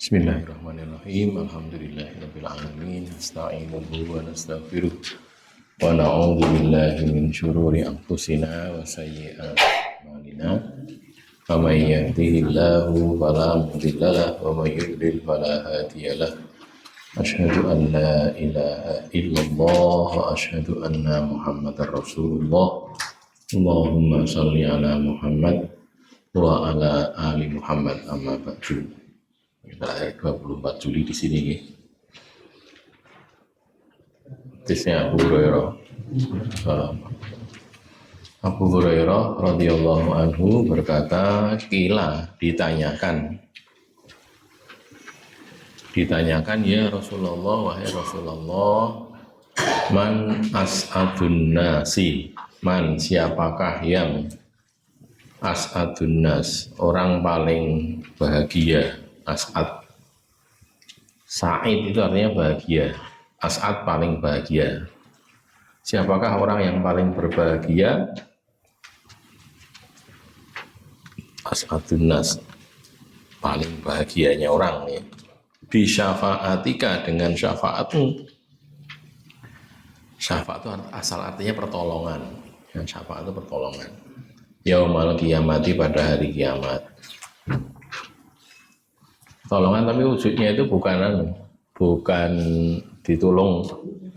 Bismillahirrahmanirrahim. Alhamdulillahirabbil alamin. Nasta'inuhu wa nastaghfiruh. Wa na'udzu billahi min syururi anfusina wa sayyi'ati a'malina. Faman yahdihillahu fala mudilla lahu wa may yudlil fala hadiya lahu. Asyhadu an la ilaha illallah wa asyhadu anna Muhammadar Rasulullah. Allahumma shalli ala Muhammad wa ala ali Muhammad. Amma ba'du. Terakhir 24 Juli di sini nih. Hadisnya Abu Hurairah radhiyallahu anhu berkata, kila ditanyakan ya Rasulullah, wahai Rasulullah, man as'adun nasi, man siapakah yang as'adun nas, orang paling bahagia. As'ad, Sa'id itu artinya bahagia, As'ad paling bahagia. Siapakah orang yang paling berbahagia? As'adun nas, paling bahagianya orang ya. Bi syafa'atika, dengan syafaatmu. Syafaat itu asal artinya pertolongan. Ya, syafaat itu pertolongan. Yaumal qiyamati, pada hari kiamat. Pertolongan tapi wujudnya itu bukan ditolong,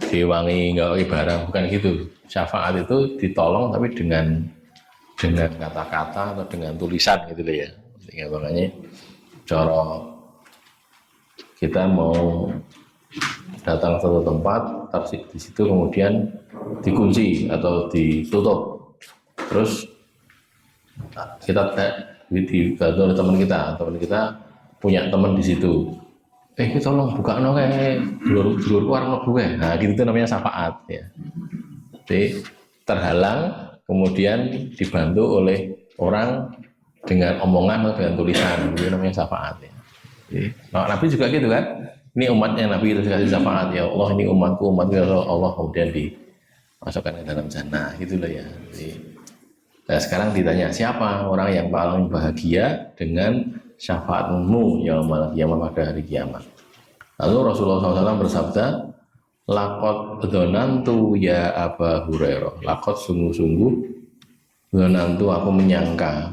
diwangi, nggak barang, bukan gitu. Syafaat itu ditolong tapi dengan kata-kata atau dengan tulisan gitu loh ya. Sehingga makanya cara kita mau datang ke suatu tempat, di situ kemudian dikunci atau ditutup, terus kita dibantu oleh teman kita punya teman di situ, tolong buka kayak dulur warna gue, nah gitu itu namanya syafaat ya. Jadi terhalang kemudian dibantu oleh orang dengan omongan atau dengan tulisan, itu namanya syafaat ya. Jadi, Nabi juga gitu kan, ini umatnya Nabi itu dikasih syafaat, ya Allah ini umatku ya Allah, kemudian dimasukkan ke dalam jannah gitu loh ya. Jadi, nah sekarang ditanya siapa orang yang paling bahagia dengan syafaatmu yaumal qiyamah, pada hari kiamat. Lalu Rasulullah SAW bersabda, laqad dzanantu ya Aba Hurairah, laqad sungguh-sungguh, dzanantu aku menyangka,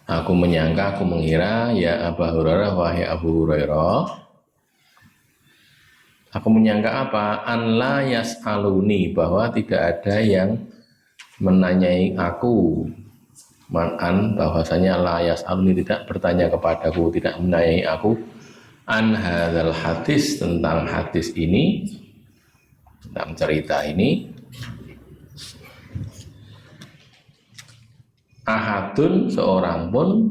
aku mengira, ya Aba Hurairah, wahai Abu Hurairah, aku menyangka apa? An la yas'aluni, bahwa tidak ada yang menanyai aku. Man'an, bahwasanya la yas'aluni, tidak bertanya kepadaku, tidak menanyai aku, an hadzal hadis, tentang hadis ini, tentang cerita ini, ahadun, seorang pun,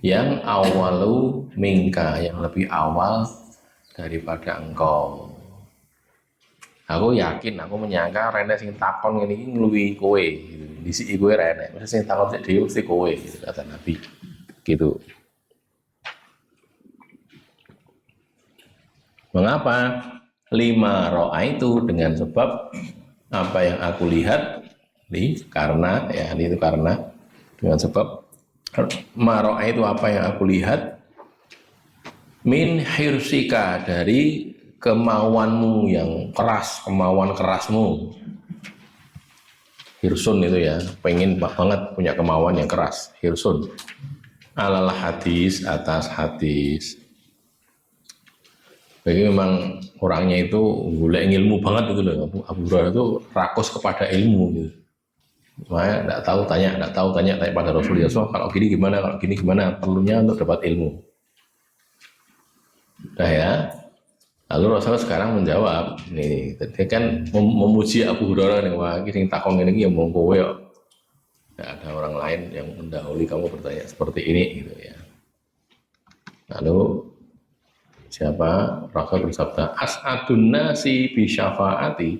yang awalu mingka, yang lebih awal daripada engkau. Aku yakin, aku menyangka rene sing takon ngene iki ngluwi kowe. Disiki kowe rene, mesti sing takon sik dhewe mesti kowe, gitu, kata Nabi. Gitu. Mengapa? Lima ro'a itu, dengan sebab apa yang aku lihat, karena ya itu karena, dengan sebab maro'a itu apa yang aku lihat, min hirsika, dari kemauanmu yang keras, kemauan kerasmu. Hirsun itu ya, pengen banget punya kemauan yang keras, hirsun. Alal hadis, atas hadis. Jadi memang orangnya itu golek ilmu banget itu loh. Abu Hurairah itu rakus kepada ilmu gitu. Makanya enggak tahu tanya pada Rasulullah SAW, kalau gini gimana, perlunya untuk dapat ilmu. Nah ya. Lalu Rasulullah sekarang menjawab, nih, dia kan memuji Abu Hurairah nih, wah ini yang takong ini yang mau kowe ya. Tidak ada orang lain yang mendahului kamu bertanya seperti ini gitu ya. Lalu siapa? Rasul bersabda, as'adun nasi bi syafaati,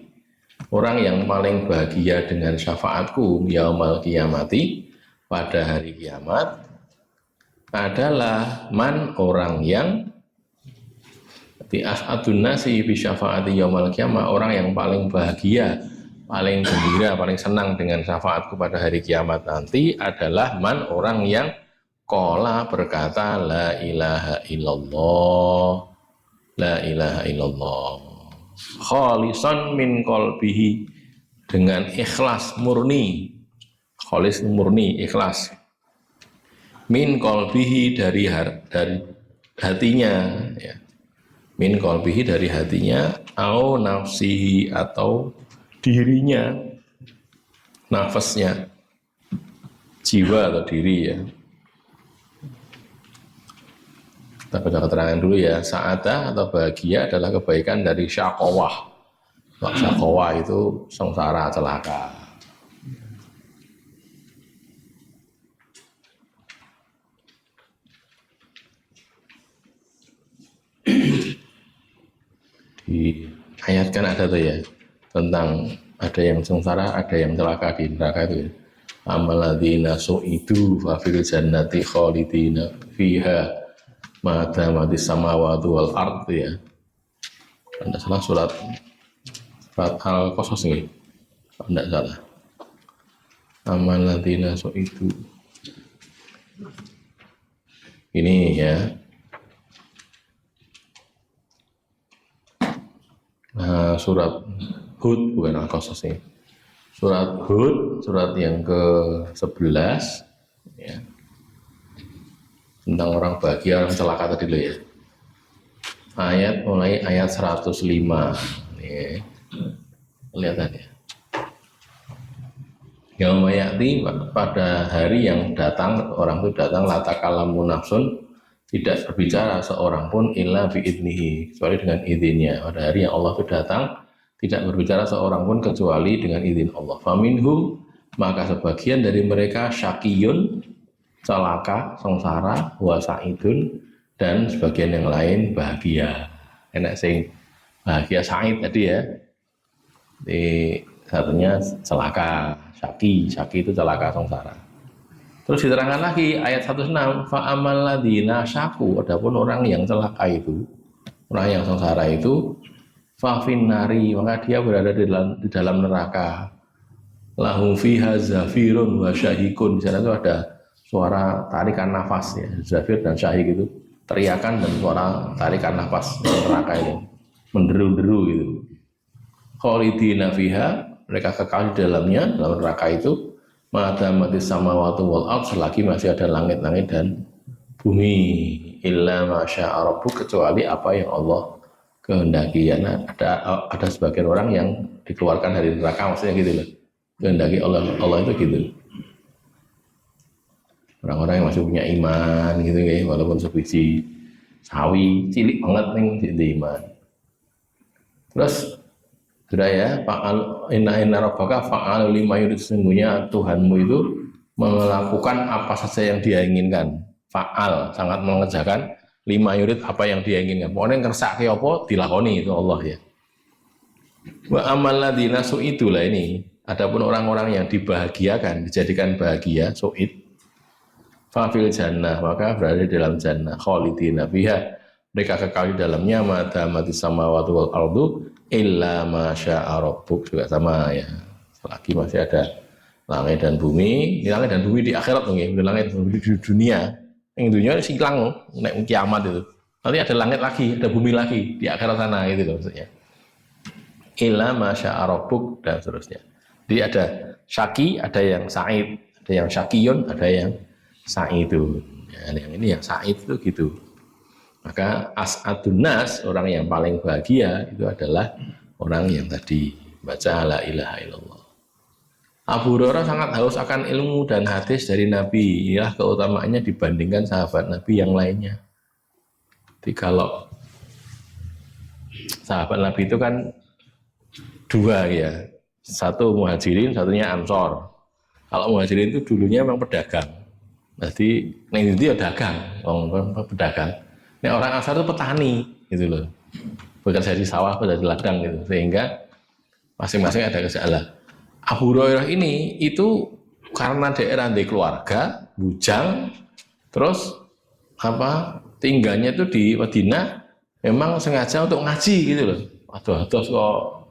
orang yang paling bahagia dengan syafaatku yaumal qiyamati, pada hari kiamat adalah man orang yang di as'adun nasi bi syafaati yaumil qiyamah, orang yang paling bahagia, paling gembira, paling senang dengan syafaatku pada hari kiamat nanti adalah man orang yang qala berkata la ilaha illallah, la ilaha illallah khalisan min qalbihi, dengan ikhlas murni, khalis murni ikhlas, min qalbihi dari hatinya ya, min qalbihi dari hatinya, au nafsihi atau dirinya, nafasnya, jiwa atau diri ya. Kita baca keterangan dulu ya. Sa'adah atau bahagia adalah kebaikan dari syaqawah. Syaqawah itu sengsara, celaka. Diayatkan ada tuh ya, tentang ada yang sengsara, ada yang celaka di neraka itu ya. Amaladzina su'idu fa fil jannati khalidina fiha ma damatis samawati wal ardh ya. Anda salah surat Al-Qasas nih. Tidak salah. Amaladzina su'idu. Ini ya. Nah, surat Hud bukan Al-Qasas ini. Surat Hud, surat yang ke-11 ya. Tentang orang bahagia, orang celaka tadi loh ya. Ayat mulai ayat 105. Nih. Kelihatan ya. Yauma ya'ti, pada hari yang datang, orang itu datang la takallamu nafsun, tidak berbicara seorang pun illa biidnihi, kecuali dengan izinnya. Pada hari yang Allah itu datang, tidak berbicara seorang pun kecuali dengan izin Allah. Faminhum, maka sebagian dari mereka syaqiyun, celaka, sengsara, wa sa'idun, dan sebagian yang lain bahagia. Enak sing bahagia sa'id tadi ya. Di satunya celaka, syaqi itu celaka, sengsara. Terus diterangkan lagi ayat 106, fa amal ladzina syaqu, adapun orang yang celaka itu, orang yang sengsara itu, fa finnari, maka dia berada di dalam neraka. Lahum fiha zafirun wa syahikun, di sana itu ada suara tarikan nafas ya, zafir dan syahik itu teriakan dan suara tarikan nafas di neraka itu, menderu-deru gitu. Khalidina fiha, mereka kekal di dalamnya, dalam neraka itu, madamatis samawati wal ardh, selagi masih ada langit-langit dan bumi, illa masya'a rabbuk, kecuali apa yang Allah kehendaki. Ya, nah, ada sebagian orang yang dikeluarkan dari neraka, maksudnya gitu loh. Kehendaki Allah itu gitu. Orang-orang yang masih punya iman gitu ya, walaupun sebiji sawi cilik banget nih di iman. Terus sudah ya, inna rabbaka fa'al lima yurid, sesungguhnya Tuhanmu itu melakukan apa saja yang dia inginkan. Fa'al, sangat mengerjakan lima yurid, apa yang dia inginkan. Pokoknya ngersake apa dilakoni itu Allah ya. Wa amal ladzina su'idu, lah ini. Adapun orang-orang yang dibahagiakan, dijadikan bahagia, su'id, fa fil jannah, maka berada di dalam jannah, khalidina fiha, mereka kekal di dalamnya, madamatis samawati wal ardu illa masya'a rabbuk, juga sama ya, selagi masih ada langit dan bumi. Ini langit dan bumi di akhirat nih, langit dan bumi di dunia. Yang dunia silang, naik kiamat itu. Nanti ada langit lagi, ada bumi lagi di akhirat sana gitu loh maksudnya. Illa masya'a rabbuk dan seterusnya. Jadi ada syaqi, ada yang sa'id, ada yang syaqiyun, ada yang sa'idun. Ya, yang ini yang sa'id itu gitu. Maka as'adun nas, orang yang paling bahagia itu adalah orang yang tadi baca la ilaha illallah. Abu Hurairah sangat haus akan ilmu dan hadis dari Nabi. Inilah keutamaannya dibandingkan sahabat Nabi yang lainnya. Jadi kalau sahabat Nabi itu kan dua ya, satu muhajirin, satunya ansor. Kalau muhajirin itu dulunya memang pedagang, jadi neng itu ya dagang, pedagang. Nah, orang Ansar itu petani gitu loh, bekerja di sawah, bekerja di ladang gitu, sehingga masing-masing ada kesalahan. Abu Hurairah ini itu karena daerah di keluarga, bujang, terus tinggalnya itu di Madinah, memang sengaja untuk ngaji gitu loh. Aduh kok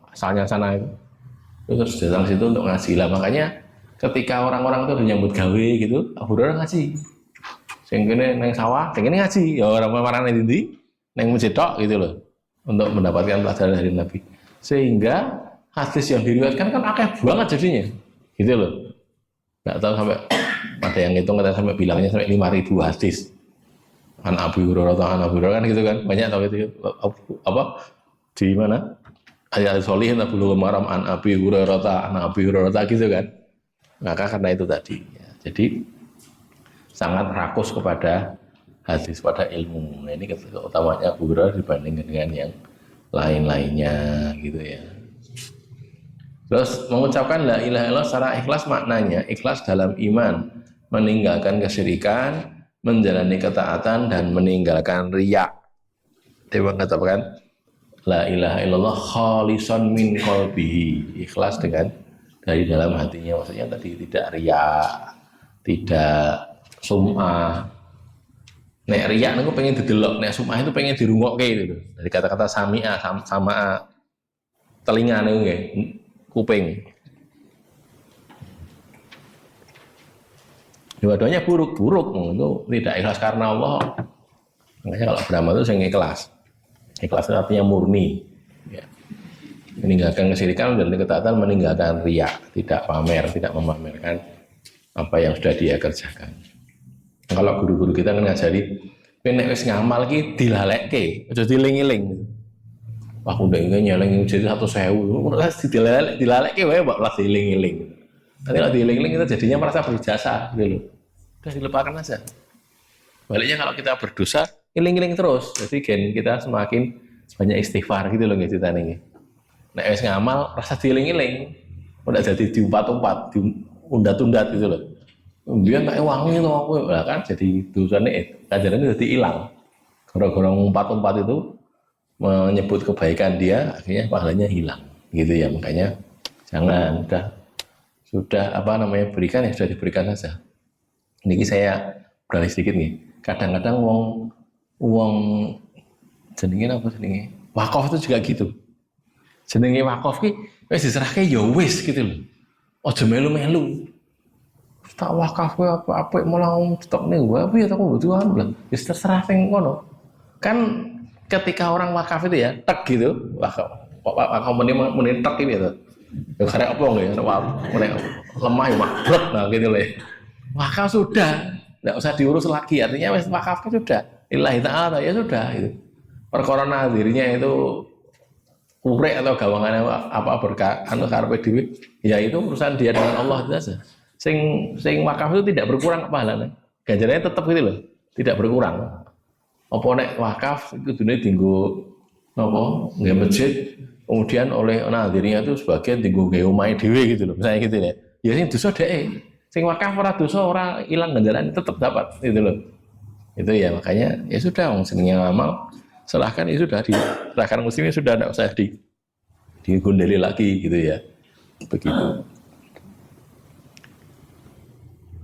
asalnya sana itu. Terus datang situ untuk ngaji lah. Makanya ketika orang-orang itu menyambut gawe gitu, Abu Hurairah ngaji. Sing kene nang sawah, sing kene ngaji. Ya orang marane ndi nang masjid tok gitu loh. Untuk mendapatkan pelajaran dari Nabi. Sehingga hadis yang diriwayatkan kan akeh banget jadinya. Gitu loh. Enggak tahu sampai ada yang ngitung kata sampai bilangnya sampai 5.000 hadis. An Abu Hurairah kan gitu kan. Banyak tahu itu di mana? Ayat Solihin Abu Maram an Abi Hurairah gitu kan. Maka karena itu tadi ya. Jadi sangat rakus kepada hadis, pada ilmu. Nah, ini utamanya Abu Hurairah dibandingkan dengan yang lain-lainnya gitu ya. Terus mengucapkan la ilaha illallah secara ikhlas, maknanya ikhlas dalam iman, meninggalkan kesyirikan, menjalani ketaatan dan meninggalkan riya. Dia mengatakan la ilaha illallah khalisan min qalbihi, ikhlas dengan dari dalam hatinya, maksudnya tadi tidak riya, tidak sum'ah. Nek riya niku pengen didelok, nek sum'ah itu pengen dirungokke gitu. Dari kata-kata sami'a sama telinga niku nggih, kuping. Dua-duanya buruk itu tidak ikhlas karena Allah. Makanya kalau beramal itu yang ikhlas. Ikhlas itu artinya murni. Ya. Meninggalkan kesyirikan dan ketaatan, meninggalkan riya, tidak pamer, tidak memamerkan apa yang sudah dia kerjakan. Kalau guru-guru kita kan ngajari, nek wis ngamal ki dilalekke, aja diling-iling. Wah, udah nyeling jadi 100.000, dilalekke wae mbok lah diling-iling. Nanti kalau diling-iling kita jadinya merasa berjasa gitu loh. Udah dilupakan aja. Baliknya kalau kita berdosa, iling-iling terus. Jadi gen kita semakin banyak istighfar gitu loh guys ceritanya ini. Nek wis ngamal rasa diiling-iling. Udah jadi diumpat-umpat, diundat-undat gitu loh. Kemudian tak wangi to aku lah kan jadi dosane kajarannya jadi hilang. Gara-gara umpat-umpat itu menyebut kebaikan dia, akhirnya pahalanya hilang. Gitu ya, makanya jangan sudah berikan ya sudah diberikan saja. Ini saya beralih sedikit nih. Kadang-kadang wong jenenge apa jenenge? Wakaf itu juga gitu. Jenenge wakaf ki wis diserahke ya wis gitu loh. Aja melu-melu. Tak wakaf kowe apa malah stokne wae piye tak kebutuhan lah. Wis terserah sing ngono. Kan ketika orang wakaf itu ya tek gitu. Wakaf muni tek iki gitu. Ya karek apa nggih lemah ya mabrek nah gitu loh. Wakaf sudah, enggak usah diurus lagi. Artinya wis wakaf sudah. Lillahi ta'ala ya sudah gitu. Perkara nazirnya itu urek atau gawangannya apa berkah karepe dhewe, ya itu urusan dia dengan Allah saja. Sing wakaf itu tidak berkurang pahalanya. Ganjarannya tetap gitu loh, tidak berkurang. Apa nek wakaf itu dunia tinggu napa nggih masjid, kemudian oleh nazirnya itu sebagian tinggu gawe omahe dhewe gitu loh. Misalnya gitu ya. Ya sing dosa dhek. Sing wakaf ora dosa ora ilang ganjarannya tetap dapat gitu loh. Itu ya makanya ya sudah wong senenge ngamal serahkan itu sudah diserahkan muslimnya sudah tidak usah digundeli lagi gitu ya. Begitu.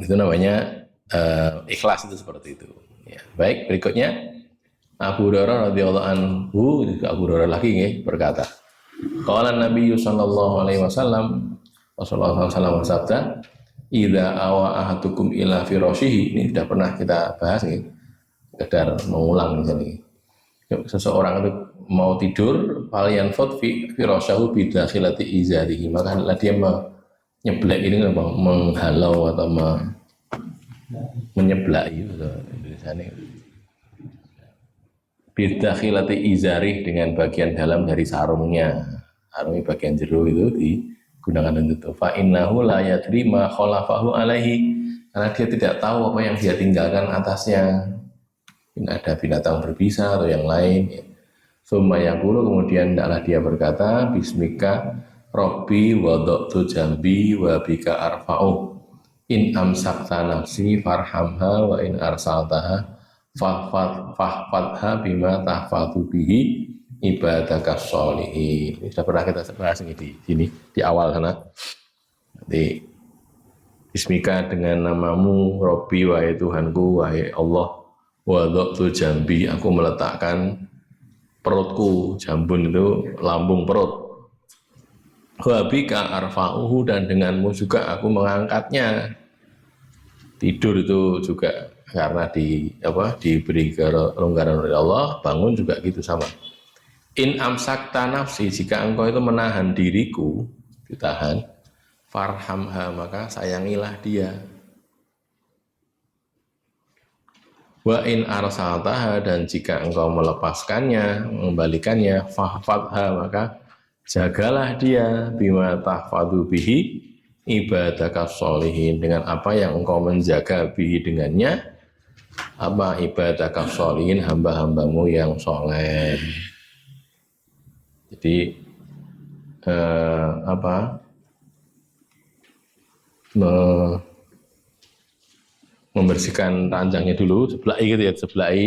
Itu namanya ikhlas itu seperti itu. Ya, baik berikutnya Abu Hurairah radhiyallahu anhu, juga Abu Hurairah lagi nih berkata, qala Nabi sallallahu alaihi wasallam, Rasulullah sallallahu alaihi wasallam, idza awa ahadukum ila firashihi, ini sudah pernah kita bahas nih, sekedar mengulang di sini. Seseorang itu mau tidur, falyanfud fi firashahu bidakhilati izarihi, maka dia menyeblak ini menghalau atau menyeblak itu tulisannya bidakhilati izari, dengan bagian dalam dari sarungnya. Sarungnya bagian jero itu digunakan untuk itu. Fa innahu la yadri ma khalafahu alaihi, karena dia tidak tahu apa yang dia tinggalkan atasnya. Ini ada binatang berbisa atau yang lain. Summa yaqulu, kemudian hendaklah dia berkata, bismika Rabbi wada'tu jambi wa bika arfa'u, in amsakta nafsi farhamha wa in arsaltaha fahfadha bima tahfadhu bihi ibadaka sholihin. Ini sudah pernah kita bahas di sini di awal sana. Nanti Bismika dengan namamu, Robbi wahai Tuhanku, wahai Allah, wadha'tu jambi, aku meletakkan perutku, jambun itu lambung perut. Wabika arfa'uhu, dan denganmu juga aku mengangkatnya. Tidur itu juga karena diberi kelonggaran oleh Allah, bangun juga gitu sama. In amsakta nafsi, jika engkau itu menahan diriku, ditahan, farhamha, maka sayangilah dia. Wa in arsaltaha, dan jika engkau melepaskannya, mengembalikannya, fahfadha, maka jagalah dia, bima tahfadu bihi ibadaka sholihin, dengan apa yang engkau menjaga bihi dengannya, apa ibadaka sholihin, hamba-hambamu yang soleh. Jadi membersihkan ranjangnya dulu, sebelai gitu ya, sebelai.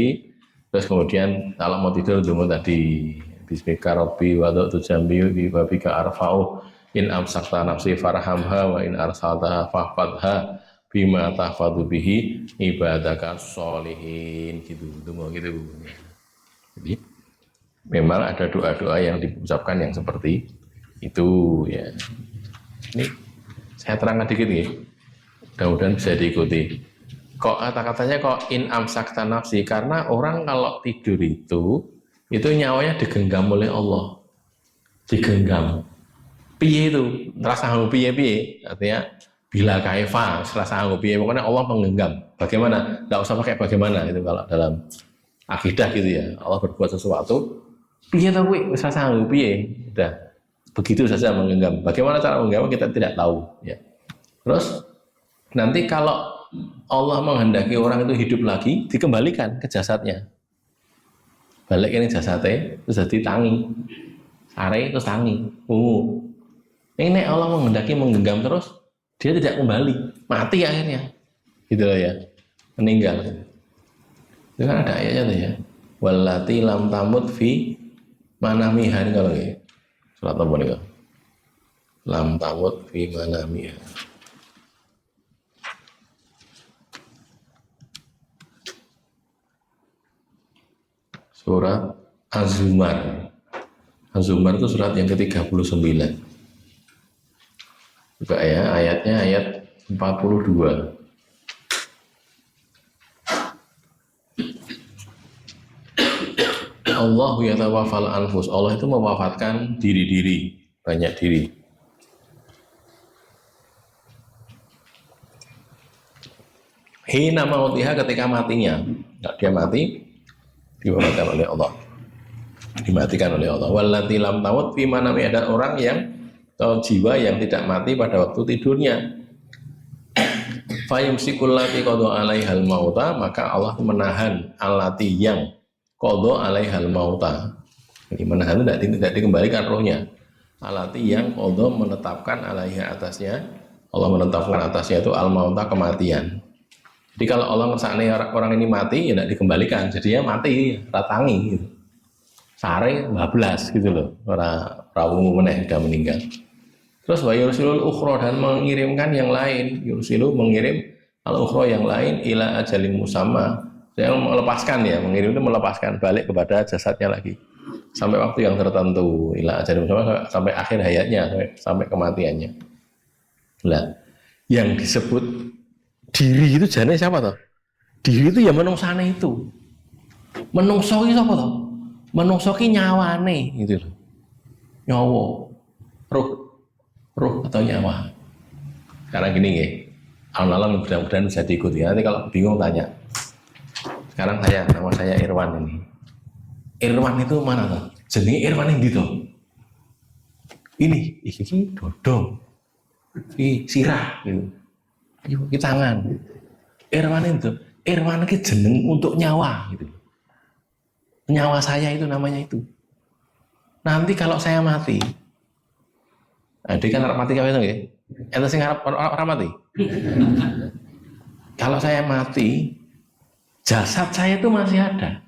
Terus kemudian kalau mau tidur dulu tadi Bismika Rabbi wada'tu jambi wa bika arfa'u in amsakta nafsi farhamha wa in arsaltaha fahfadha bima tahfadu bihi ibadaka sholihin, gitu gitu. Jadi memang ada doa-doa yang diucapkan yang seperti itu ya. Ini saya terangkan dikit ya, mudah-mudahan bisa diikuti. Kok kata-katanya kok in amsakta nafsi, karena orang kalau tidur itu nyawanya digenggam oleh Allah, digenggam. Piye itu, rasa sanggup piye, artinya bila kaifa, rasa sanggup piye, pokoknya Allah menggenggam. Bagaimana? Tidak usah pakai bagaimana, itu kalau dalam akidah gitu ya. Allah berbuat sesuatu, piye tahu kuwi, rasa sanggup piye, udah begitu saja menggenggam. Bagaimana cara menggenggam kita tidak tahu ya. Terus nanti kalau Allah menghendaki orang itu hidup lagi, dikembalikan ke jasadnya. Balik ini jasadnya, terus jadi tangi. Sare terus tangi. Ini Allah menghendaki menggenggam terus, dia tidak kembali. Mati akhirnya. Gitu loh ya. Meninggal. Itu kan ada ayatnya tuh ya. Wallati lam tamut fi manamiha, ini kalau ya. Surat apa nih kok? Lam tamut fi manamiha. Surat Az-Zumar. Az-Zumar itu surat yang ke-39. Buka ya, ayatnya ayat 42. Allahu yatawaffal anfus. Allah itu mewafatkan diri-diri, banyak diri. Hina mautiha, ketika matinya. Nah, dia mati, diwafatkan oleh Allah, dimatikan oleh Allah. Wallati lam tamut fi manami, ada orang yang atau jiwa yang tidak mati pada waktu tidurnya. Fayumsikul lati qada alaihal mauta, maka Allah menahan allati yang qada alaihal mauta. Jadi menahan tidak dikembalikan rohnya. Allati yang qada, menetapkan alaiha, atasnya. Allah menetapkan atasnya itu al mauta, kematian. Jadi kalau Allah ngersakne orang ini mati, ya tidak dikembalikan. Jadinya mati, ratangi gitu. Sare bablas gitu loh. Rawuh meneh sudah meninggal. Terus wa yursilul ukhra, dan mengirimkan yang lain. Yursilu, mengirim al ukhra yang lain, ila ajalin musamma. Yang melepaskan ya, mengirim itu melepaskan balik kepada jasadnya lagi. Sampai waktu yang tertentu, ila ajalin musamma, sampai akhir hayatnya, sampai kematiannya. Nah, yang disebut diri itu jane siapa toh? Diri itu ya menungsane itu. Menungso iki sapa toh? Menungso ki nyawane gitu loh. Nyawa. Ruh atau nyawa. Sekarang gini nggih. Alon-alon mudah-mudahan bisa diikuti. Nanti kalau bingung tanya. Sekarang nama saya Irwan ini. Irwan itu mana toh? Jenenge Irwan yang gitu. Ini iki dodong. Iki sirah gitu. Di tangan. Irwan itu jeneng untuk nyawa gitu. Nyawa saya itu namanya itu. Nanti kalau saya mati, dia kan harap mati kawin itu ya. Ente sing harap orang mati. Kalau saya mati, jasad saya itu masih ada.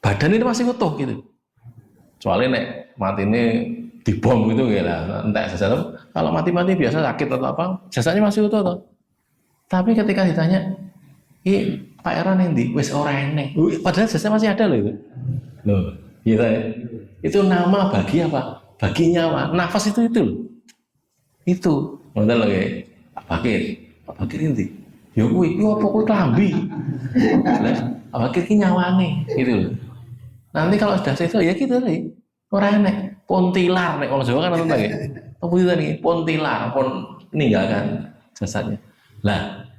Badan itu masih utuh gitu. Soalnya nek mati ini dibom gitu ya lah. Entek jasad. Kalau mati biasa sakit atau apa, jasadnya masih utuh toh. Tapi ketika ditanya, Pak Eron yang di wis ora enek. Padahal jasad masih ada loh itu. Loh, gitu ya. Itu nama bagi apa? Bagi nyawa. Nafas itu loh. Itu. Ngoten lho nggih. Pak Bakir endi? Ya kuwi apa kuwi klambi. Lah, Pak Bakir ki nyawane gitu loh. Nanti kalau sudah itu ya gitu nih. Ora enek. Pontilar nek wong Jawa kan ngoten nggih. Apa itu nih? Pontilar pun meninggalkan jasadnya. Lah,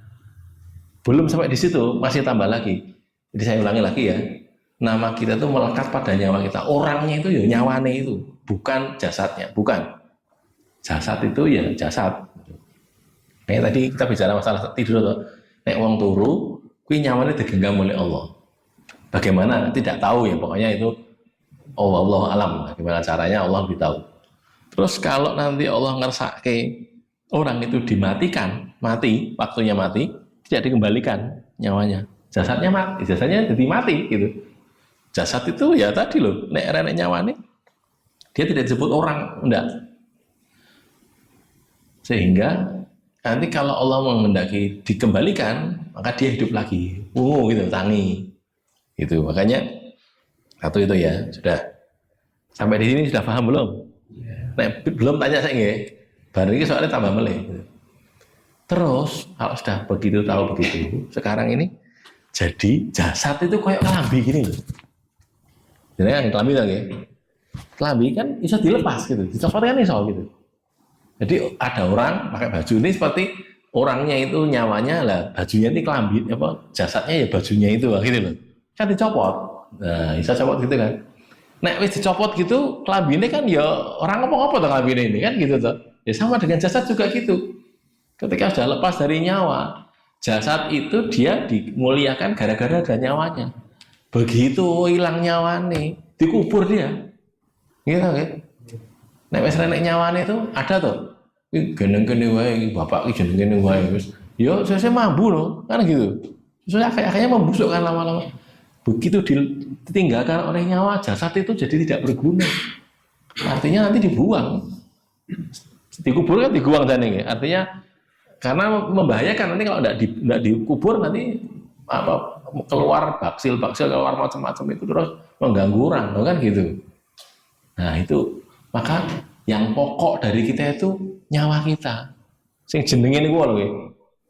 belum sampai di situ, masih tambah lagi. Jadi saya ulangi lagi ya. Nama kita itu melekat pada nyawa kita. Orangnya itu ya nyawane itu, bukan jasadnya, bukan. Jasad itu ya jasad. Kayak tadi kita bicara masalah tidur tuh. Nek wong turu, kuwi nyawane digenggam oleh Allah. Bagaimana? Tidak tahu ya, pokoknya itu Allah alam. Bagaimana caranya Allah lebih tahu. Terus kalau nanti Allah ngersake orang itu dimatikan, mati, waktunya mati, tidak dikembalikan nyawanya. Jasadnya mati, jasadnya jadi mati gitu. Jasad itu ya tadi loh, nek nyawane dia tidak disebut orang, enggak. Sehingga nanti kalau Allah menghendaki dikembalikan, maka dia hidup lagi. Gitu, tangi. Gitu. Makanya satu itu ya, sudah. Sampai di sini sudah paham belum? Nek belum tanya saya nggih. Bareng ini soalnya tambah meleh. Terus kalau sudah begitu tahu begitu, sekarang ini jadi jasad itu kayak kelambi gini loh. Jadi kan kelambi lagi. Kelambi kan bisa dilepas gitu, dicopot kan iso gitu. Jadi ada orang pakai baju ini seperti orangnya itu nyawanya lah, bajunya ini kelambi apa jasadnya ya bajunya itu gitu loh. Kan dicopot. Nah, bisa copot gitu kan. Nek wis dicopot gitu, kelambi ini kan ya orang ngomong-ngomong tuh kelambi ini kan gitu tuh. Ya sama dengan jasad juga gitu. Ketika sudah lepas dari nyawa, jasad itu dia dimuliakan gara-gara ada nyawanya. Begitu hilang nyawane, dikubur dia. Gitu kan? Nek wis renek nyawane itu ada tuh. Geneng-geneng wae, bapak iki jeneng-geneng wae wis. Yo sesuk mambu loh, kan gitu. Soalnya akhirnya membusuk kan lama-lama. Begitu ditinggalkan oleh nyawa, jasad itu jadi tidak berguna. Artinya nanti dibuang. Dikubur kan dibuang jane. Artinya karena membahayakan nanti kalau tidak dikubur nanti apa keluar baksil keluar macam-macam itu terus mengganggu orang kan gitu. Nah itu maka yang pokok dari kita itu nyawa kita. Sing jenenge niku lho nggih.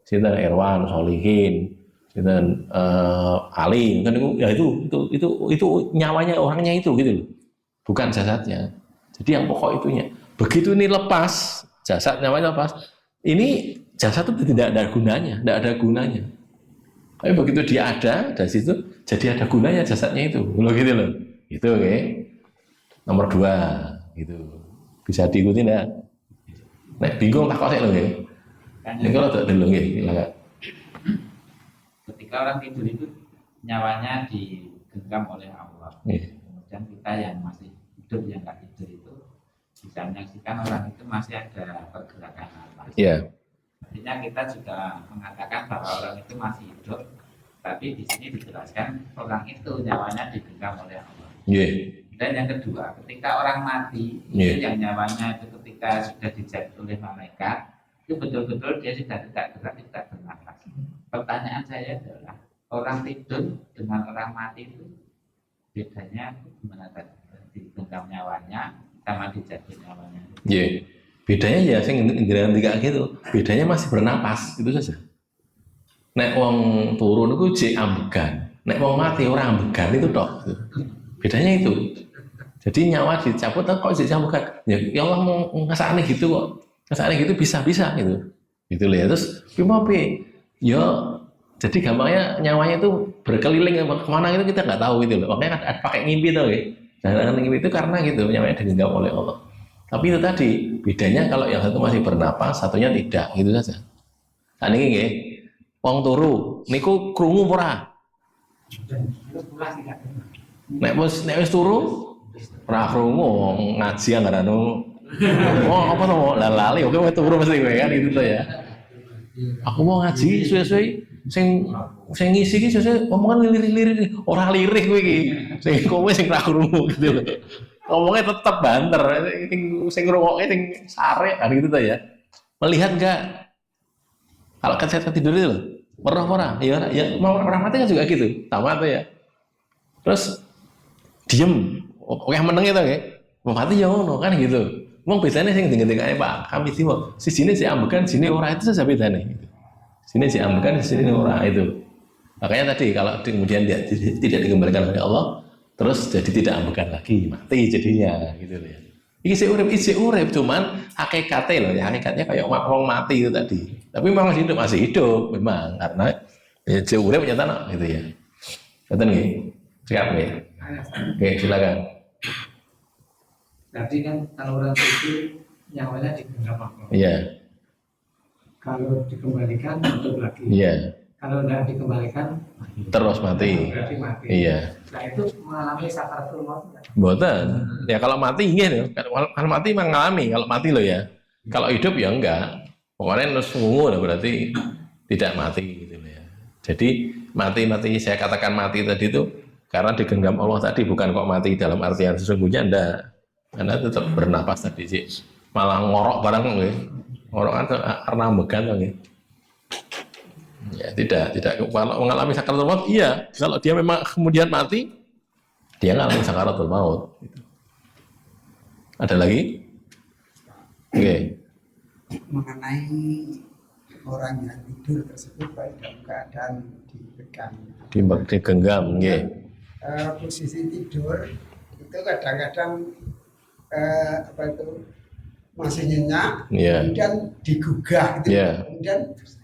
Sinten Irwan Solihin, sinten Ali kan ya itu nyawanya orangnya itu gitu loh. Bukan jasadnya. Jadi yang pokok itunya. Begitu ini lepas, jasad nyawanya lepas. Ini jasad itu tidak ada gunanya, tidak ada gunanya. Tapi begitu dia ada dari situ, jadi ada gunanya jasadnya itu, loh gitu loh. Itu oke. Okay. Nomor 2, gitu. Bisa diikuti nggak? Nek bingung tak kok sih loh ya. Ini kalau tak dulu ya. Ketika orang tidur itu nyawanya digenggam oleh Allah. Kemudian kita yang masih hidup yang nggak tidur itu bisa menyaksikan orang itu masih ada pergerakan nafas. Yeah. Artinya kita juga mengatakan bahwa orang itu masih hidup, tapi di sini dijelaskan orang itu nyawanya digenggam oleh Allah. Yeah. Dan yang kedua, ketika orang mati, itu yang nyawanya itu ketika sudah dijatuh oleh malaikat, itu betul-betul dia sudah tidak gerak, tidak bernafas. Pertanyaan saya adalah, orang tidur dengan orang mati itu bedanya gimana tadi? Digenggam nyawanya sama dijatuh nyawanya. Iya. Bedanya ya sing ngene gitu. Bedanya masih bernapas, itu saja. Nek wong turun itu jek ambegan. Nek wong mati orang ambegan itu tok. Bedanya itu. Jadi nyawa dicabut kok jek ambegan. Ya Allah mau ngasane gitu kok. Ngasane gitu bisa gitu. Gitu loh ya. Terus piye? Ya jadi gampangnya nyawanya itu berkeliling kemana itu kita nggak tahu gitu loh. Makanya ada pakai ngimpi tuh ya. Dan ngimpi itu karena gitu nyawanya digenggam oleh Allah. Tapi itu tadi bedanya kalau yang satu masih bernapas, satunya tidak, gitu saja. Nah ini nggih, wong turu, niku krungu ora? Nek wis turu, ora krungu ngaji anggarane. Oh apa to lali, oke wis turu mesti kowe kan gitu to ya. Aku mau ngaji suwe-suwe sing ngisi iki sesuk omongan lirik-lirik ora lirik kowe iki. Sing kowe sing ra krungu gitu lho. Ngomongnya tetap banter, sing ngrungokke sing sare kan gitu tuh ya. Melihat enggak? Kalau ketika tidur itu loh, orang ya orang mati kan juga gitu, sama tuh ya. Terus diem, oke meneng itu ya, mau mati ya ngono kan gitu. Mau bedanya sing tinggal-tinggalnya Pak, kami tiba, sini si ambekan, sini orang itu saja bedanya. Sini si ambekan, sini orang itu. Makanya tadi kalau kemudian dia tidak dikembalikan oleh Allah, terus jadi tidak ambekan lagi, mati jadinya gitu ya. Isi urip, cuman hakikatnya loh ya, hakikatnya kayak orang mati itu tadi. Tapi memang masih hidup memang karena ya urip nyata gitu ya. Betul nggih? Siap nggih? Oke, silakan. Berarti kan kalau orang tidur nyawanya digenggam Allah. Iya. Kalau dikembalikan hidup lagi. Iya. Kalau tidak dikembalikan Terus mati. berarti mati. Iya. Nah itu mengalami sakaratul maut. Mboten. Ya kalau mati nggih kalau mati memang ngalami, kalau mati loh ya. Kalau hidup ya enggak. Pokoknya terus ngungu lah berarti tidak mati gitu ya. Jadi mati saya katakan mati tadi itu karena digenggam Allah tadi, bukan kok mati dalam artian sesungguhnya enggak. Anda tetap bernapas tadi sih. Malah ngorok barang nggih. Ngorok kan karena ambegan nggih. Ya tidak kalau mengalami sakaratul maut iya, kalau dia memang kemudian mati dia mengalami sakaratul maut gitu. Ada lagi? Oke. Mengenai orang yang tidur tersebut baik dalam keadaan Digenggam nggih. Posisi tidur itu kadang-kadang masih nyenyak, Yeah. kemudian digugah gitu, Yeah. kemudian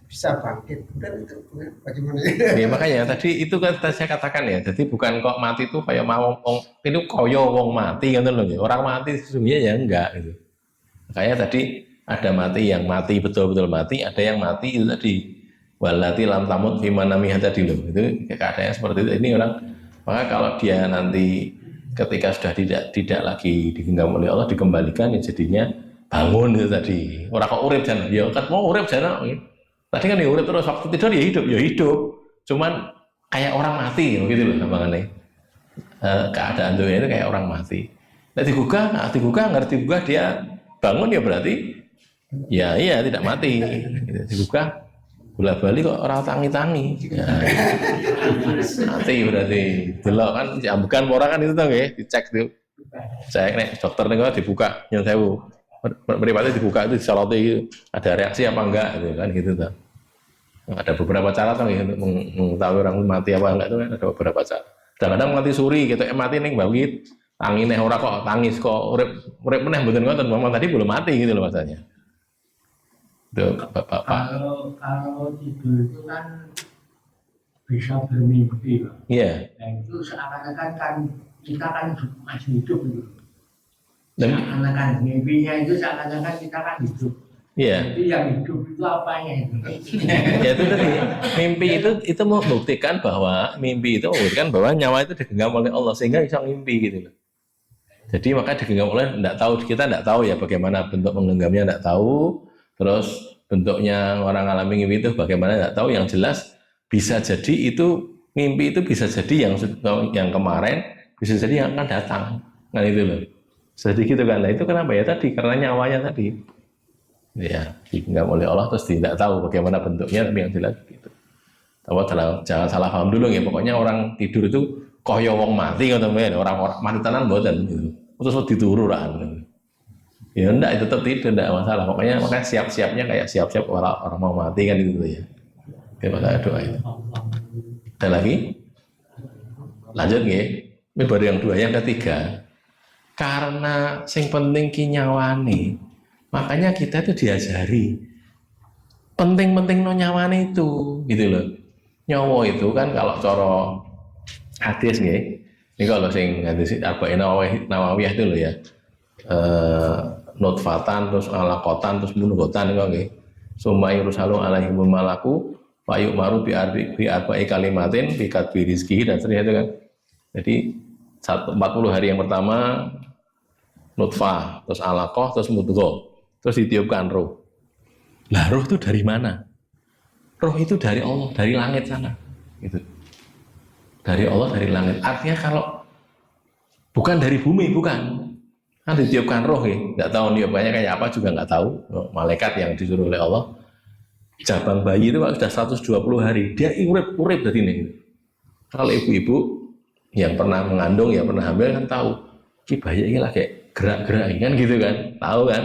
bisa bangkit. Dan itu bagaimana? Ya makanya tadi itu kan saya katakan ya, jadi bukan kok mati itu kayak mau itu koyo wong mati kan loh. Orang mati sesungguhnya ya enggak gitu. Makanya tadi ada mati yang mati betul-betul mati, ada yang mati itu tadi walati lam tamut fi manamiha tadi loh. Itu keadaannya seperti itu. Ini orang, maka kalau dia nanti ketika sudah tidak lagi digenggam oleh Allah dikembalikan ya jadinya bangun itu tadi. Orang kok urip jan, ya kan mau urip jan. Tadi kan ya urip terus, waktu tidur ya hidup. Cuman kayak orang mati gitu loh gampangannya. Keadaan dunia itu kayak orang mati. Nah digugah dia bangun ya berarti ya iya tidak mati. Digugah bola bali kok orang tangi-tangi. Ya, mati berarti. Delok kan ambekan orang kan itu tuh nggih, dicek tuh. Cek nek dokter nek dibuka nyun sewu. Mripate dibuka itu disaloti gitu. Ada reaksi apa enggak gitu kan gitu tuh. Ada beberapa cara tuh untuk mengetahui orang mati apa enggak itu kan ada beberapa cara. Kadang-kadang mati suri gitu, mati ning bawit, tangi neh ora kok tangis kok urip meneh mboten ngoten, memang tadi belum mati gitu loh maksudnya. Itu Bapak. Kalau tidur itu kan bisa bermimpi, Pak. Iya. Nah itu seakan-akan kan kita kan masih hidup gitu. Dan Seakan-akan mimpinya itu seakan-akan kita kan hidup. iya. Jadi yang hidup itu apanya itu? Ya itu tadi mimpi itu membuktikan bahwa nyawa itu digenggam oleh Allah sehingga bisa mimpi gitu loh. Jadi maka digenggam oleh kita tidak tahu ya bagaimana bentuk menggenggamnya, tidak tahu. Terus bentuknya orang alami mimpi itu bagaimana tidak tahu. Yang jelas bisa jadi itu mimpi itu bisa jadi yang kemarin, bisa jadi yang akan datang. Kan itu loh. Jadi gitu kan. Nah itu kenapa ya tadi karena nyawanya tadi. Ya, digenggam oleh Allah terus tidak tahu bagaimana bentuknya, tapi yang jelas gitu. Jangan salah paham dulu ya. Pokoknya orang tidur itu koyo wong mati ngoten wae, orang mati tenan mboten gitu. Terus dituru ra. Ya enggak, itu tetap tidur enggak masalah. Makanya siap-siapnya kayak siap-siap orang mau mati kan gitu ya. Kita doa itu. Ada lagi? Lanjut nggih. Ini baru yang dua, yang ketiga. Karena sing penting ki nyawane. Makanya kita itu diajari penting-penting no nyawane itu gitu loh. Nyawa itu kan kalau cara hadis nggih. Ini kalau sing hadis Arba'in Nawawiyah itu loh ya. Nutfatan terus alaqatan terus mudghatan niku nggih. Summa yursalu alaihi malaku wa yu'maru bi arba'i kalimatin bi kadbi rizqihi dan seterusnya itu kan. Jadi 40 hari yang pertama nutfah, terus alaqah, terus mudghah. Terus ditiupkan roh. Lah roh itu dari mana? Roh itu dari Allah, dari langit sana. Gitu. Dari Allah, dari langit. Artinya kalau bukan dari bumi, bukan. Kan ditiupkan roh ya. Nggak tahu niupannya kayak apa juga nggak tahu. Malaikat yang disuruh oleh Allah. jabang bayi itu kalau sudah 120 hari dia urip dari ini. Kalau ibu-ibu yang pernah mengandung ya pernah hamil kan tahu, ki bayi ini lagi gerak-gerak kan gitu kan, tahu kan?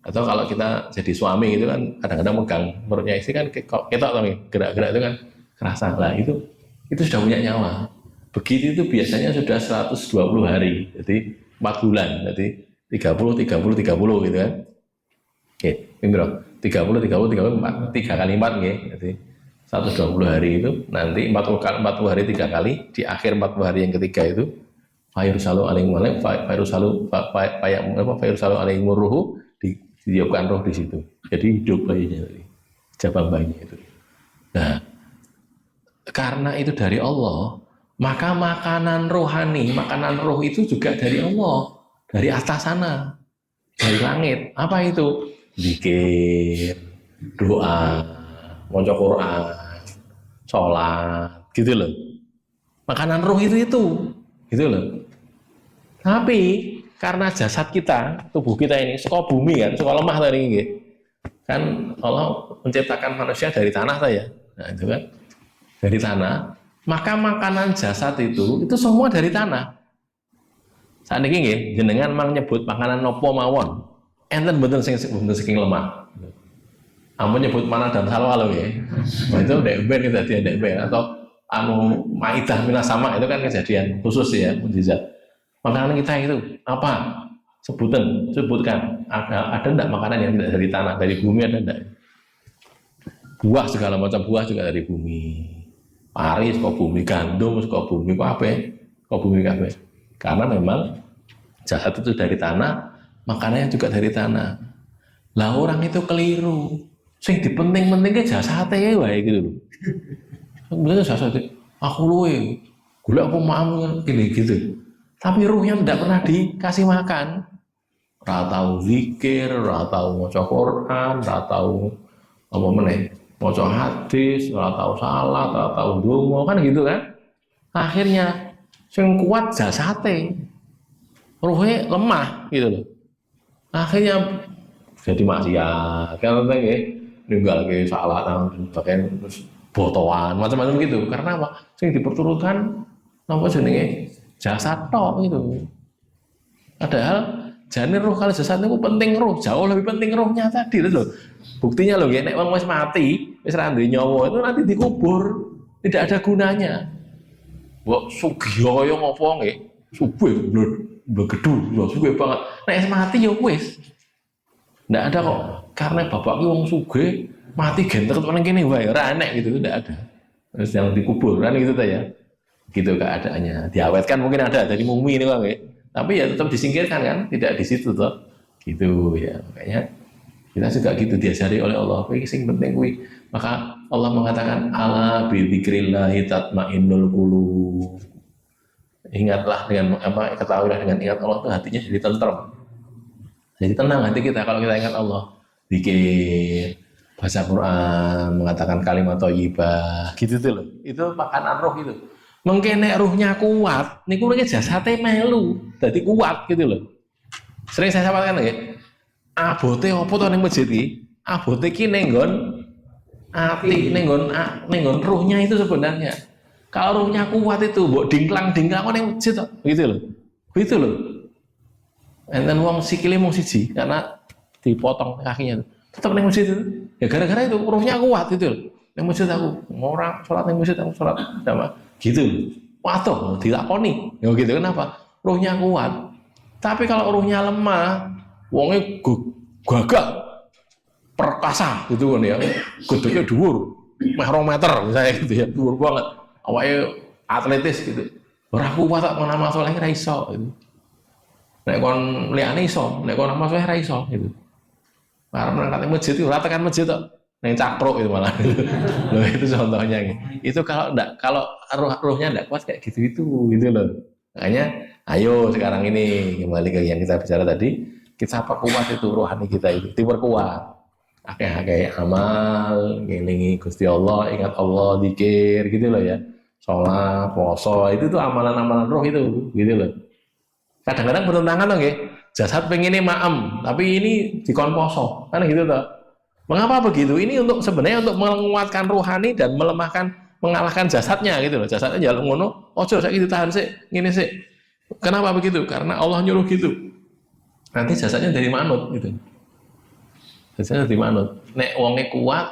Atau kalau kita jadi suami gitu kan kadang-kadang megang perutnya istri kan kita tahu gerak-gerak itu kan kerasa lah itu sudah punya nyawa. Begitu itu biasanya sudah 120 hari, jadi 4 bulan, jadi 30 gitu kan. Oke, bro, 30 4, 3 kali 4 nggih. Jadi 120 hari itu nanti 40 hari 3 kali, di akhir 40 hari yang ketiga itu fayursalu alaihi ruhu, ditiupkan roh di situ. Jadi hidup bayinya tadi. Jabang bayinya itu. Nah, karena itu dari Allah, maka makanan rohani, makanan roh itu juga dari Allah, dari atas sana, dari langit. Apa itu? Zikir, doa, maca Quran, sholat, gitu loh. Makanan roh itu, gitu loh. Tapi karena jasad kita, tubuh kita ini suka bumi kan, suka lemah tadi gitu. Kan Allah menciptakan manusia dari tanah saja. Nah, itu kan dari tanah. Maka makanan jasad itu semua dari tanah. Saat ini nggih, jenengan mang nyebut makanan nopo mawon, enten bener saking lemah. Ampun nyebut mana dan salwa lho nggih. Nah, itu ben kejadian ben atau maidah minas sama itu kan kejadian khusus ya, mukjizat. Makanan kita itu apa? Sebutkan. Ada enggak makanan yang tidak dari tanah, dari bumi ada enggak? Buah segala macam buah juga dari bumi. Pari suka bumi, gandum suka bumi, kok apa? Kok bumi kabeh. Karena memang jasad itu dari tanah, makanannya juga dari tanah. Lah orang itu keliru. Sing dipenting-pentingke jasate wae gitu lho. Sebenarnya jasate aku luwe, gula aku mau gini gitu. Tapi ruhnya tidak pernah dikasih makan. Ora tahu zikir, ora tahu maca Quran, ora tahu apa meneh. Maca hadis, ora tahu salat, ora tahu donga kan gitu kan. Akhirnya sing kuat jasate. Ruhnya lemah gitu loh. Akhirnya jadi maksiat. Kan nggih ninggalke salat bagian terus botoan macam-macam gitu. Karena apa? Sing diperturutkan napa jenenge? Jasad tok gitu. Padahal jane roh kali jasad itu penting roh, jauh lebih penting rohnya tadi loh. Buktinya loh, nek wong wis mati, wis ra duwe nyawa itu nanti dikubur, tidak ada gunanya. Mbok sugih ngopo nggih? Sugih blegedu, sugih banget. Nek wis mati ya wis. Ndak ada kok. Karena bapak ki wong sugih, mati gentek nang kene wae, ora enek gitu, ndak ada. Terus yang dikubur kan gitu ta ya. Gitu keadaannya. Diawetkan mungkin ada dari mumi ini Bang nggih. Tapi ya tetap disingkirkan kan, tidak di situ toh. Gitu ya. Makanya kita juga gitu diajari oleh Allah. Kuwi sing penting kuwi. Maka Allah mengatakan ala bi dzikrillahi tatmainnul qulub. Ingatlah dengan apa? Ketahuilah dengan ingat Allah tuh hatinya jadi tentrem. Jadi tenang hati kita kalau kita ingat Allah. Zikir, baca Quran, mengatakan kalimat thayyibah, gitu tuh loh. Itu makanan roh itu. Mungkin nek ruhnya kuat, niku nek jasate melu, dadi kuat gitu loh. Sering saya sampaikan nggih. Abote opo to ning masjid iki? Abote iki ning nggon ati, ning nggon ruhnya itu sebenarnya. Kalau ruhnya kuat itu mbok dingklang-dingklang ning masjid to, gitu loh. Gitu loh. Enten wong sikile mung siji karena dipotong kakinya. Tetap ning masjid itu. Ya gara-gara itu ruhnya kuat gitu loh. Ning masjid aku, orang sholat ning masjid aku sholat jamaah. Gitu, waduh, dilakoni. Ya gitu kenapa? Ruhnya kuat. Tapi kalau ruhnya lemah, wongnya gagak, perkasa gitu kan ya. Gedeknya dhuwur, meh 2 meter misalnya gitu ya, dhuwur banget. Awake atletis gitu. Ora kuat tak nama soleh ra iso gitu. Nek kon liyane iso, nek kon nama soleh ra iso gitu. Karena berangkat masjid itu ora tekan masjid tok. Yang cakruk itu malah. Loh, itu contohnya. Itu kalau ruhnya enggak kuat kayak gitu loh. Makanya ayo sekarang ini kembali ke yang kita bicara tadi, kita perkuat itu rohani kita itu, diperkuat. Akeh-akeh amal, ngelingi Gusti Allah, ingat Allah, zikir gitu loh ya. Sholat, puasa, itu tuh amalan-amalan roh itu, gitu loh. Kadang-kadang bertentangan loh nggih. Jasad pengennya maem, tapi ini dikon poso. Kan gitu toh. Mengapa begitu? Ini untuk sebenarnya untuk menguatkan rohani dan mengalahkan jasadnya gitu loh. Jasadnya jaluk ngono, ojo saya gitu tahan sih, ngene sih. Kenapa begitu? Karena Allah nyuruh gitu. Nanti jasadnya dari manut gitu. Jasadnya dari manut. Nek wonge kuat,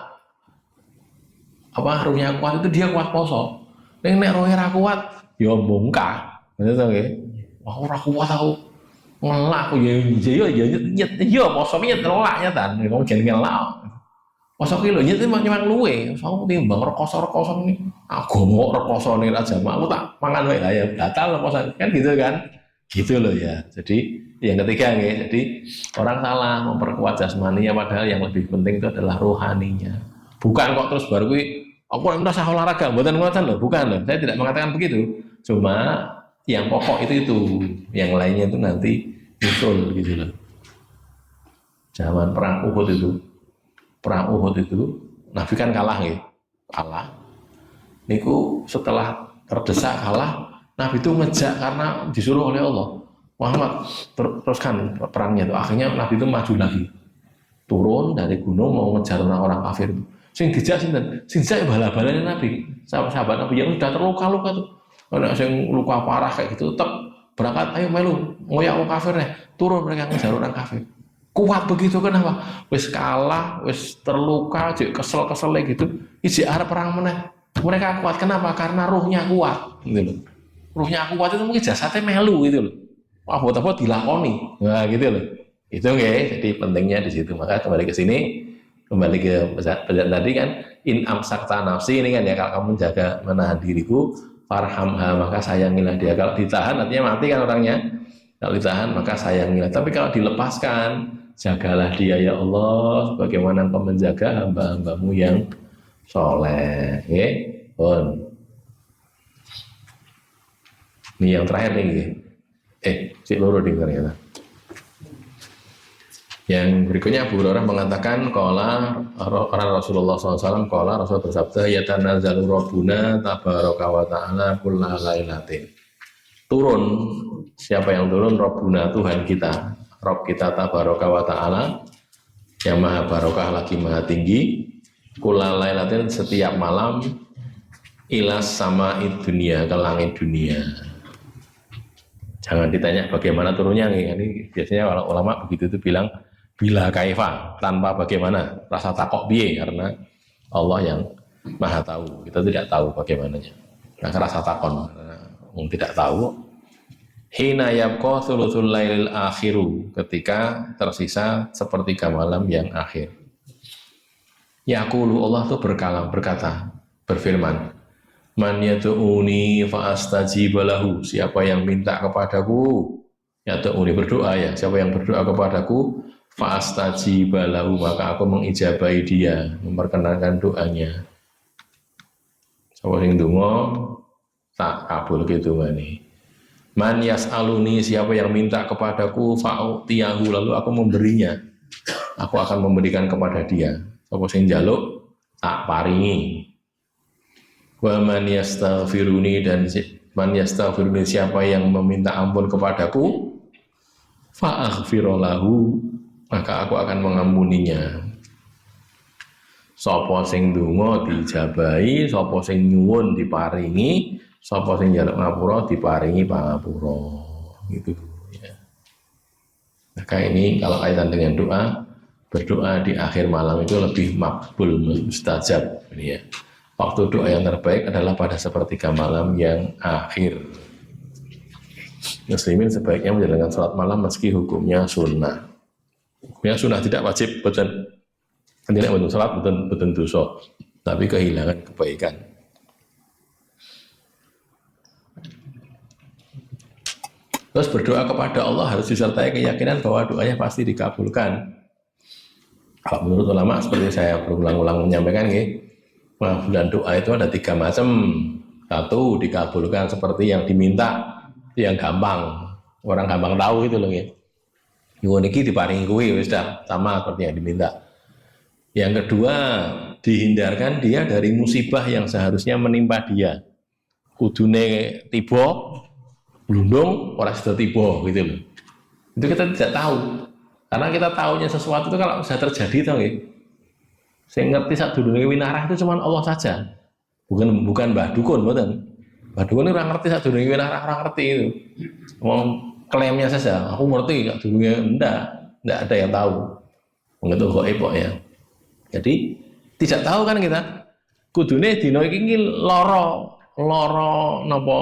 apa rohnya kuat itu dia kuat poso. Nek rohnya ra kuat, ya bongkar. Bener to nggih? Wah ora kuat aku. Ngelak aku ya poso nyet ngelak nyatan. Kamu jangan ngelak. Poso ki lho nyet memang luwe. Aku timbang rekoso-rekoso ini. Aku mau rekoso nih aja aku tak mangan wae lah ya batal rekoso kan gitu kan. Gitu loh ya. Jadi yang ketiga nih, jadi orang salah memperkuat jasmaninya padahal yang lebih penting itu adalah rohaninya. Bukan kok terus baru aku merasa olahraga, bukan ngoten loh, bukan loh. Saya tidak mengatakan begitu. Cuma yang pokok itu, yang lainnya itu nanti nyusul gitu loh. Zaman perang Uhud itu Nabi kan kalah ya, kalah. Niku setelah terdesak kalah, Nabi itu ngejak karena disuruh oleh Allah. Muhammad teruskan perangnya itu. Akhirnya Nabi itu maju lagi, turun dari gunung mau ngejar orang kafir itu. Sing dijak sinten? Sing dijak bala-balane Nabi, sahabat Nabi yang sudah terluka-luka tuh. Ada yang luka parah kayak gitu, tetap berangkat, ayo melu, ngoyak orang kafir nih, turun mereka ngejar orang kafir. Kuat begitu kenapa? Wis kalah, wis terluka, kesel gitu, isi arep perang meneh. Mereka kuat kenapa? Karena ruhnya kuat, gitu loh. Ruhnya kuat itu mungkin jasadnya melu gitu loh. Wah, buat dilakoni, nah gitu loh. Itu nggih, jadi pentingnya di situ. Maka kembali ke sini, kembali ke pesan tadi kan, in amsakta nafsi ini kan ya, kalau kamu jaga menahan diriku, farhamha maka sayangilah dia. Kalau ditahan artinya mati kan orangnya. Kalau ditahan maka sayangilah. Tapi kalau dilepaskan, jagalah dia ya Allah, sebagaimana Engkau menjaga hamba-hambamu yang soleh. Nggih, pun. Ini yang terakhir nih. Si loro ding ternyata. Yang berikutnya Abu Hurairah mengatakan qala orang Rasulullah SAW qala Rasul bersabda yatanazzalu rabbuna tabaraka wa ta'ala kulla lailatin. Turun siapa yang turun? Rabbuna Tuhan kita, Rabb kita tabaraka wa ta'ala yang maha barokah lagi maha tinggi, kulla lailatin setiap malam ilas sama dunia ke langit dunia. Jangan ditanya bagaimana turunnya ini biasanya kalau ulama begitu itu bilang bila kaifa, tanpa bagaimana, rasa takok biye, karena Allah yang maha tahu, kita tidak tahu bagaimananya. Nah, rasa takon, tidak tahu. Hina yabqa thuluthul lailil akhiru, ketika tersisa sepertiga malam yang akhir. Yaqulu, Allah itu berkata, berfirman, man yad'uni fa astajib lahu, siapa yang minta kepadaku, yad'uni berdoa ya, siapa yang berdoa kepadaku, fa astajib lahu maka aku mengijabahi dia, memperkenankan doanya. Sapa sing donga tak kabul gitu ngene. Man yas'aluni, siapa yang minta kepadaku, fa'utiyahu lalu aku memberinya. Aku akan memberikan kepada dia. Sapa sing njaluk tak paringi. Wa man yastaghfiruni, dan man yastaghfiruni, siapa yang meminta ampun kepadaku, fa'aghfirlahu maka aku akan mengampuninya. Sapa sing donga dijabahi, sapa sing nyuwun diparingi, sapa sing njaluk ngapura diparingi pangapura. Gitu ya. Maka ini kalau kaitan dengan doa, berdoa di akhir malam itu lebih makbul, mustajab ini ya. Waktu doa yang terbaik adalah pada sepertiga malam yang akhir. Muslimin sebaiknya menjalankan sholat malam meski hukumnya sunnah. Hukumnya sunnah tidak wajib, betul. Tidak betul sholat, betul dosa, tapi kehilangan kebaikan. Terus berdoa kepada Allah harus disertai keyakinan bahwa doanya pasti dikabulkan. Kalau menurut ulama seperti saya berulang-ulang menyampaikan, bulan doa itu ada 3 macam. 1 dikabulkan seperti yang diminta, yang gampang, orang gampang tahu itu loh ya. Nyuwun iki diparingi kuwi wis dah sama seperti yang diminta. Yang kedua, dihindarkan dia dari musibah yang seharusnya menimpa dia. Kudune tiba, blundung, ora sida tiba gitu loh. Itu kita tidak tahu. Karena kita tahunya sesuatu itu kalau sudah terjadi tau nggih. Sing ngerti sadurunge winarah itu cuma Allah saja. Bukan Mbah Dukun, mboten. Mbah Dukun ora ngerti sadurunge winarah, ora ngerti itu. Wong klaimnya saja, aku ngerti sadurunge enggak ada yang tahu. Begitu gaib kok ya. Jadi tidak tahu kan kita. Kudune dina iki lara napa?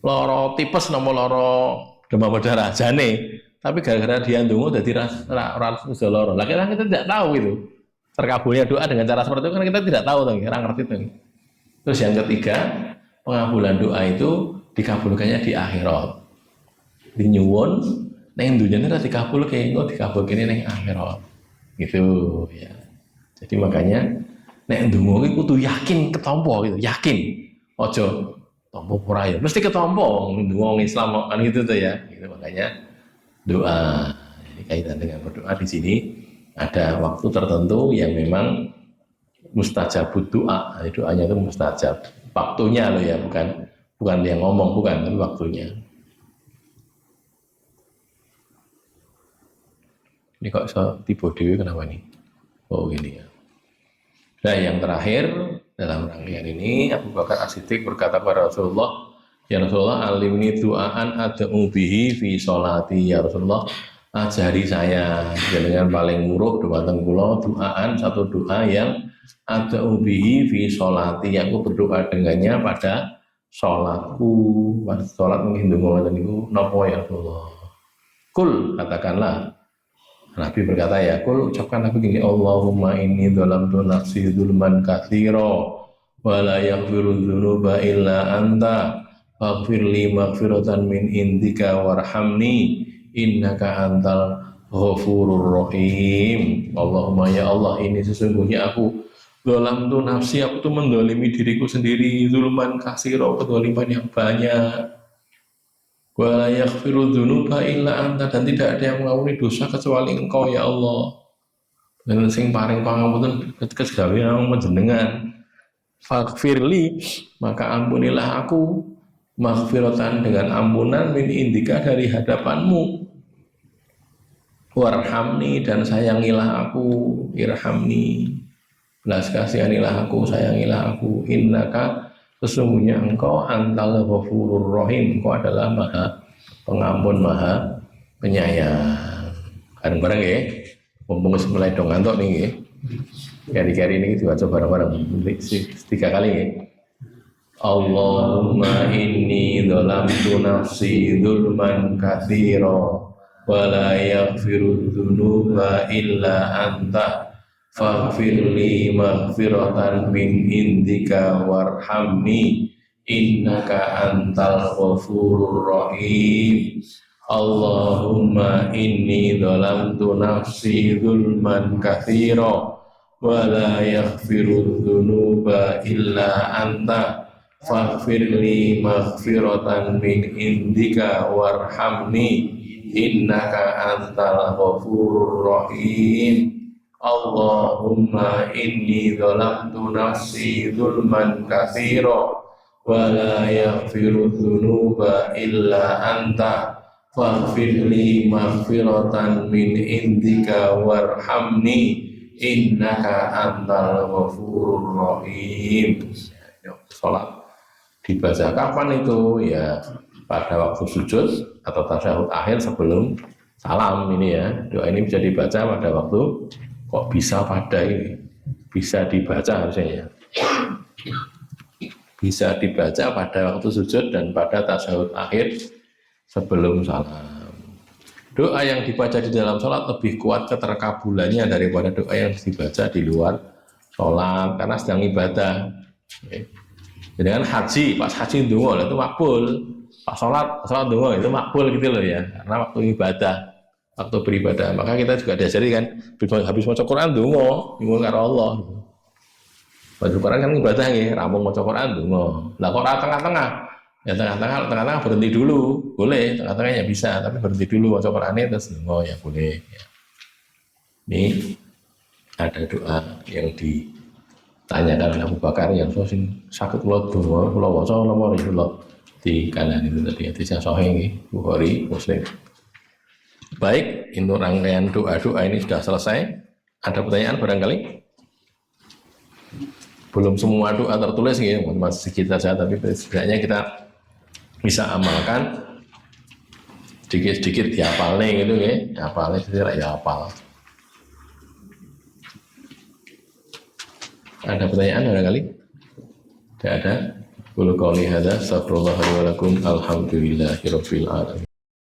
Lara tipes napa lara demam berdarah jane. Tapi gara-gara dia ndonga dadi ora bisa lara. Lah kita tidak tahu itu. Terkabulnya doa dengan cara seperti itu kan kita tidak tahu tuh, orang ngerti tuh. Terus yang ketiga, pengabulan doa itu dikabulkannya di akhirat. Di nyuwun, neng dunyane ora dikabulke, engko dikabulkene neng akhirat. Gitu ya. Jadi makanya nek ndonga iki kudu yakin ketampa gitu, yakin. Aja tampa ora ya, mesti ketampa wong Islam kan gitu tuh ya. Gitu makanya doa. Jadi kaitan dengan berdoa di sini ada waktu tertentu yang memang mustajab doa, doanya itu mustajab. Waktunya loh ya, bukan yang ngomong, bukan, tapi waktunya. Ini kok bisa tiba dewi kenapa nih? Oh gini ya. Nah yang terakhir dalam rangkaian ini Abu Bakar As-Siddiq berkata kepada Rasulullah, ya Rasulullah, alimni du'aan ad'u bihi fi sholati. Ya Rasulullah, ajari saya dengan paling muruk dumateng kula doaan, satu doa yang ada ubihi fi sholati, yang aku berdoa dengannya pada sholatku. Pas sholat mungkin donga ngoten niku napa ya Rasulullah? Kul, katakanlah. Nabi berkata ya, kul ucapkan Nabi gini, Allahumma inni dzalamtu nafsi dzulman katsira wa la yaghfiru dzunuba illa anta faghfir li maghfiratan min indika warhamni innaka antal ghafurur rahim. Allahumma ya Allah, ini sesungguhnya aku zalamtu nafsi, aku tuh mendolimi diriku sendiri, zulman katsira, kedoliman yang banyak. Wa la yaghfiru dzunuba illa anta, dan tidak ada yang mengampuni dosa kecuali Engkau ya Allah. Dan sing paring pangapunten kegawe namung panjenengan. Faghfirli, maka ampunilah aku, maghfiratan dengan ampunan min indika dari hadapanmu. Warhamni, dan sayangilah aku, irhamni, belas kasihanilah aku, sayangilah aku, innaka, sesungguhnya Engkau antal ghafurur rahim, Engkau adalah maha pengampun, maha penyayang. Bareng-bareng ya, mumpung mulai dong ngantuk nih ya. Kari-kari ini diwaca bareng-bareng 3 kali ya. Allahumma inni dzalamtu nafsi dzulman katsira wa la yaghfiru dzunuba illa anta faghfirli maghfiratan min indika warhamni innaka antal ghafurur rahim. Allahumma inni dzalamtu nafsi dzulman katsira wa la yaghfiru dzunuba illa anta faghfirli maghfiratan min indika warhamni innaka antal ghafurur rahim. Allahumma inni dzalamtu nafsi dzulman katsira wa la yaghfiru dzunuba illa anta faghfirli maghfiratan min indika warhamni innaka antal ghafurur rahim. Salat dibaca kapan itu? Ya pada waktu sujud atau tasyahud akhir sebelum salam ini ya. Doa ini bisa dibaca pada waktu, kok bisa pada ini? Bisa dibaca harusnya ya. Bisa dibaca pada waktu sujud dan pada tasyahud akhir sebelum salam. Doa yang dibaca di dalam sholat lebih kuat keterkabulannya daripada doa yang dibaca di luar sholat karena sedang ibadah. Jadi kan haji, pas haji ndonga itu makbul, pas sholat ndonga itu makbul gitu loh ya, karena waktu ibadah, waktu beribadah. Maka kita juga diajari kan, habis maca Quran ndonga, nyuwun karo Allah. Baca Quran kan ibadah nggih, rampung maca Quran ndonga. Lah kok ora tengah-tengah? Ya tengah-tengah berhenti dulu, boleh, tengah-tengahnya bisa, tapi berhenti dulu baca Qurannya terus ndonga ya boleh. Ya. Ini ada doa yang ditanyakan oleh Abu Bakar yang sing sakit kula donga kula waca napa kula di kanan itu tadi hadis yang sahih Bukhari Muslim. Baik, untuk rangkaian doa-doa ini sudah selesai. Ada pertanyaan barangkali? belum semua doa tertulis gitu, masih kita saja, tapi setidaknya kita bisa amalkan sedikit-sedikit dihafalnya gitu ya, hafalnya sedikit ya hafal. Ada pertanyaan barangkali? Tidak ada. Qul qouli hadza astaghfirullah li wa lakum alhamdulillahirabbil alamin.